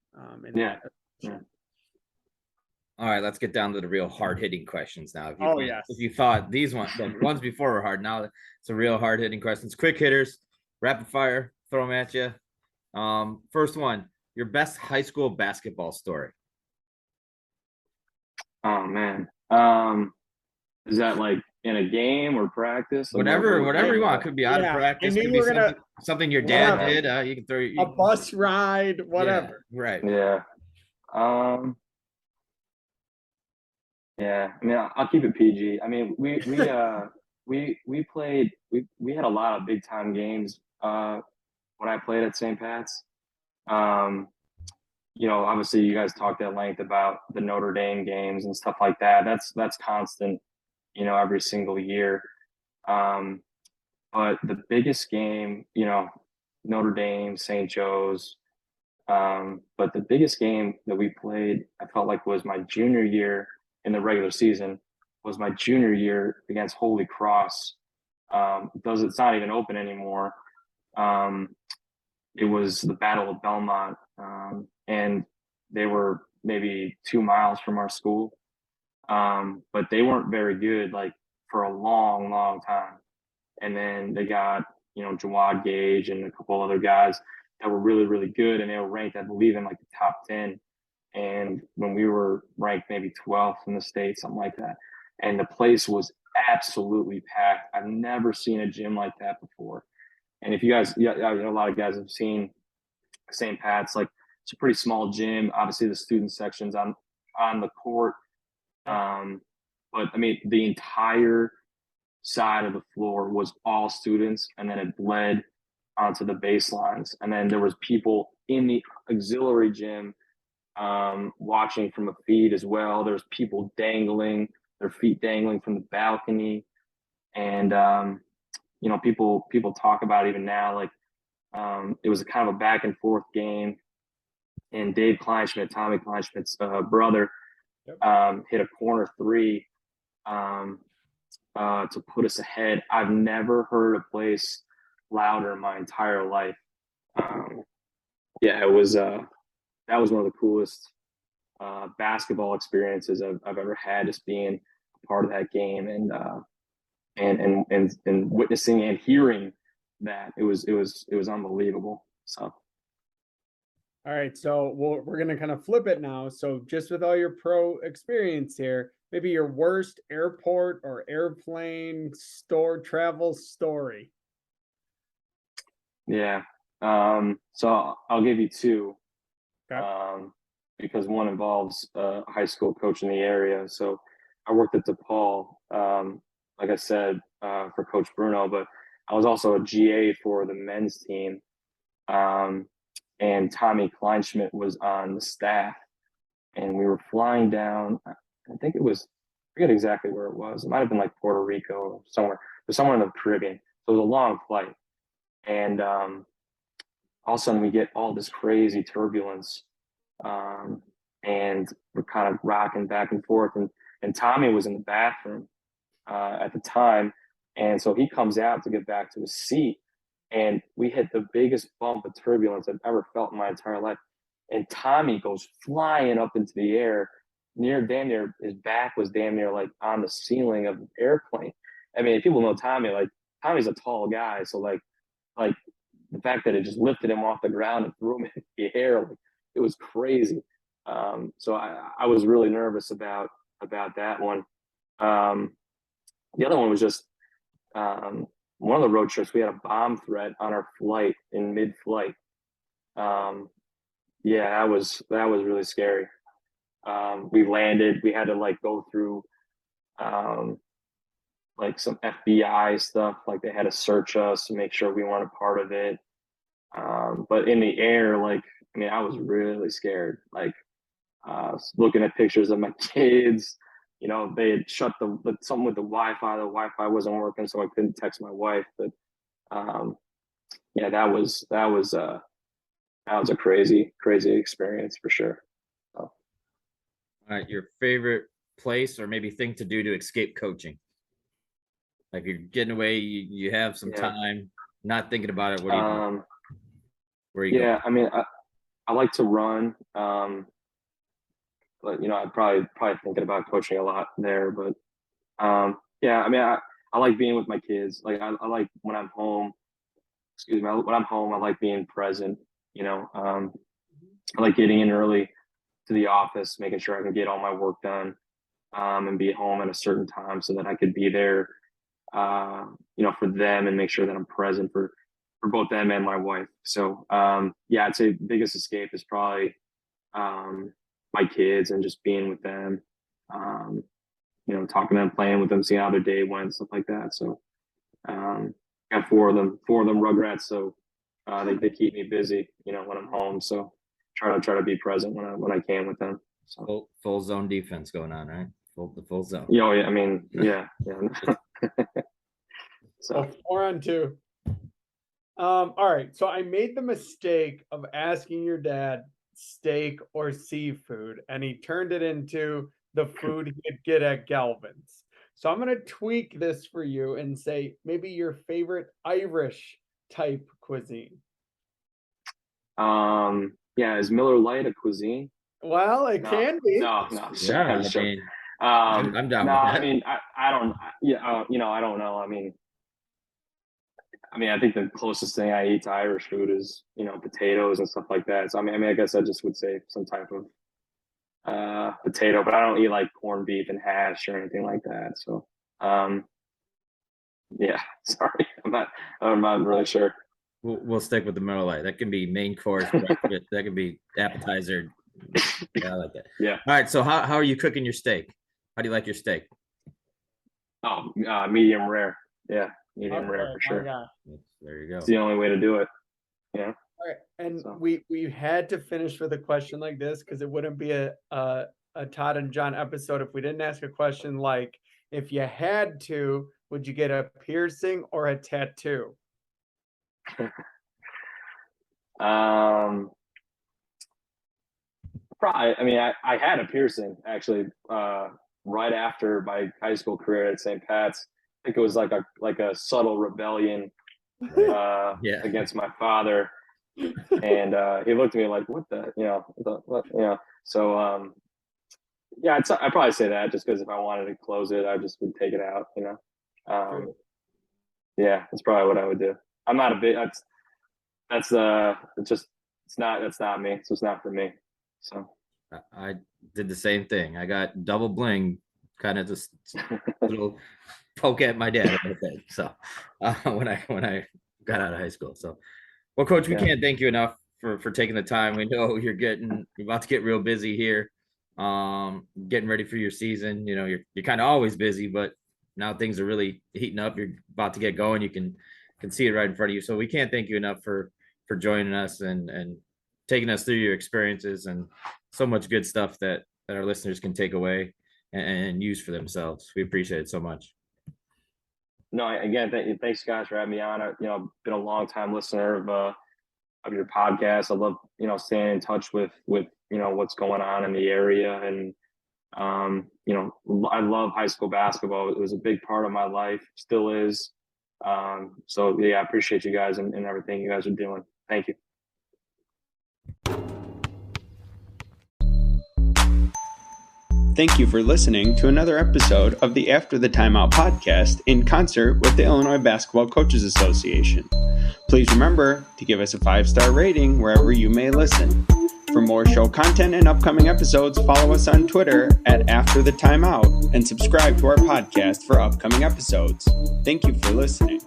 In Yeah. that. Yeah. All right, let's get down to the real hard-hitting questions now. Oh, yes. If you thought the ones before were hard, now it's a real hard-hitting questions. Quick hitters, rapid fire, throw them at you. First one, your best high school basketball story. Oh man. Is that like in a game or practice? Like Whatever you want. what? Could be out of Yeah, I practice. knew Could you be were gonna something your dad whatever. did. You can throw A bus ride, whatever. Yeah, right. Yeah. Um, yeah. I mean, I'll keep it PG. I mean, we played. We had a lot of big time games. When I played at St. Pat's. Um, you know, obviously you guys talked at length about the Notre Dame games and stuff like that. That's constant, you know, every single year. Um, but the biggest game, you know, Notre Dame, St. Joe's. But the biggest game that we played, I felt like was my junior year in the regular season, was my junior year against Holy Cross. It's not even open anymore. It was the Battle of Belmont, and they were maybe 2 miles from our school, but they weren't very good, like for a long, long time. And then they got, you know, Jawad Gage and a couple other guys that were really, really good, and they were ranked, I believe, in like the top 10. And when we were ranked maybe 12th in the state, something like that, and the place was absolutely packed. I've never seen a gym like that before. And if you guys, yeah, a lot of guys have seen St. Pat's, like it's a pretty small gym. Obviously, the student section's on the court, but I mean, the entire side of the floor was all students, and then it bled onto the baselines, and then there was people in the auxiliary gym watching from a feed as well. There's people dangling their feet dangling from the balcony, and you know, people talk about it even now, like it was a kind of a back and forth game, and Dave Kleinschmidt, Tommy Kleinschmidt's brother, hit a corner 3 to put us ahead. I've never heard a place louder in my entire life. Yeah, it was that was one of the coolest basketball experiences I've ever had, just being a part of that game, and witnessing and hearing that. It was unbelievable. So All right, so we're gonna kind of flip it now. So just with all your pro experience here, maybe your worst airport or airplane travel story. yeah. So I'll give you 2. Okay. Because one involves a high school coach in the area. So I worked at DePaul, like I said, for Coach Bruno, but I was also a GA for the men's team. And Tommy Kleinschmidt was on the staff, and we were flying down. I think it was, I forget exactly where it was. It might have been like Puerto Rico or somewhere, but somewhere in the Caribbean. So it was a long flight. And all of a sudden we get all this crazy turbulence. And we're kind of rocking back and forth. And Tommy was in the bathroom at the time. And so he comes out to get back to his seat. And we hit the biggest bump of turbulence I've ever felt in my entire life. And Tommy goes flying up into the air damn near his back was damn near like on the ceiling of the airplane. I mean, if people know Tommy, like Tommy's a tall guy, so like the fact that it just lifted him off the ground and threw him in the air, like, it was crazy. So I was really nervous about that one. The other one was just one of the road trips. We had a bomb threat on our flight in mid-flight. Yeah, that was really scary. We landed. We had to like go through like some FBI stuff. Like they had to search us to make sure we weren't a part of it. But in the air, like, I mean, I was really scared. Like looking at pictures of my kids. You know, they had shut something with the Wi-Fi. The Wi-Fi wasn't working, so I couldn't text my wife. But yeah, that was a crazy experience for sure. So. All right, your favorite place or maybe thing to do to escape coaching? Like you're getting away, you have some time, not thinking about it. What do you do? Where are you going? I mean, I like to run. But you know, I'm probably thinking about coaching a lot there. But yeah, I mean, I like being with my kids. Like I like when I'm home. Excuse me. When I'm home, I like being present. You know, I like getting in early to the office, making sure I can get all my work done, and be home at a certain time so that I could be there, you know, for them and make sure that I'm present for both them and my wife. So yeah, I'd say biggest escape is probably my kids and just being with them, you know, talking to them, playing with them, seeing how their day went, stuff like that. So got four of them Rugrats. So they keep me busy, you know, when I'm home. So try to be present when I can with them. So full zone defense going on, right? The full zone. Yeah, I mean, yeah. So 4-on-2. All right. So I made the mistake of asking your dad steak or seafood, and he turned it into the food he'd get at Galvin's. So I'm going to tweak this for you and say maybe your favorite Irish type cuisine. Yeah, is Miller Lite a cuisine? Well, it can be. No. Yeah, I mean, I'm down with that. I mean, I don't. Yeah, you know, I don't know. I mean, I think the closest thing I eat to Irish food is, you know, potatoes and stuff like that. So I mean, I guess I just would say some type of potato, but I don't eat like corned beef and hash or anything like that. So yeah, sorry, I'm not really sure. We'll stick with the Miller Lite. That can be main course. That can be appetizer. Yeah, I like that. Yeah. All right. So how are you cooking your steak? How do you like your steak? Oh, medium rare. Yeah, medium rare for sure. There you go. It's the only way to do it. Yeah. All right, and so we had to finish with a question like this because it wouldn't be a Todd and Jon episode if we didn't ask a question like, if you had to, would you get a piercing or a tattoo? Probably. I mean, I had a piercing actually right after my high school career at St. Pat's. I think it was like a subtle rebellion against my father, and he looked at me like, "What the, you know, what, you know?" So yeah, I'd probably say that just because if I wanted to close it, I just would take it out, you know. Yeah, that's probably what I would do. I'm not a big. That's not me. So it's not for me. So I did the same thing. I got double bling, kind of just little poke at my dad a little bit. So when I got out of high school. So, well, Coach, we can't thank you enough for taking the time. We know you're about to get real busy here, getting ready for your season. You know, you're kind of always busy, but now things are really heating up. You're about to get going. You can see it right in front of you. So we can't thank you enough for joining us and taking us through your experiences and so much good stuff that our listeners can take away and use for themselves. We appreciate it so much. No, again, thanks guys for having me on. You know, been a long time listener of your podcast. I love, you know, staying in touch with you know what's going on in the area, and you know, I love high school basketball. It was a big part of my life, still is. So yeah, I appreciate you guys and everything you guys are doing. Thank you. Thank you for listening to another episode of the After the Timeout podcast in concert with the Illinois Basketball Coaches Association. Please remember to give us a 5-star rating wherever you may listen. For more show content and upcoming episodes, follow us on Twitter at After the Timeout and subscribe to our podcast for upcoming episodes. Thank you for listening.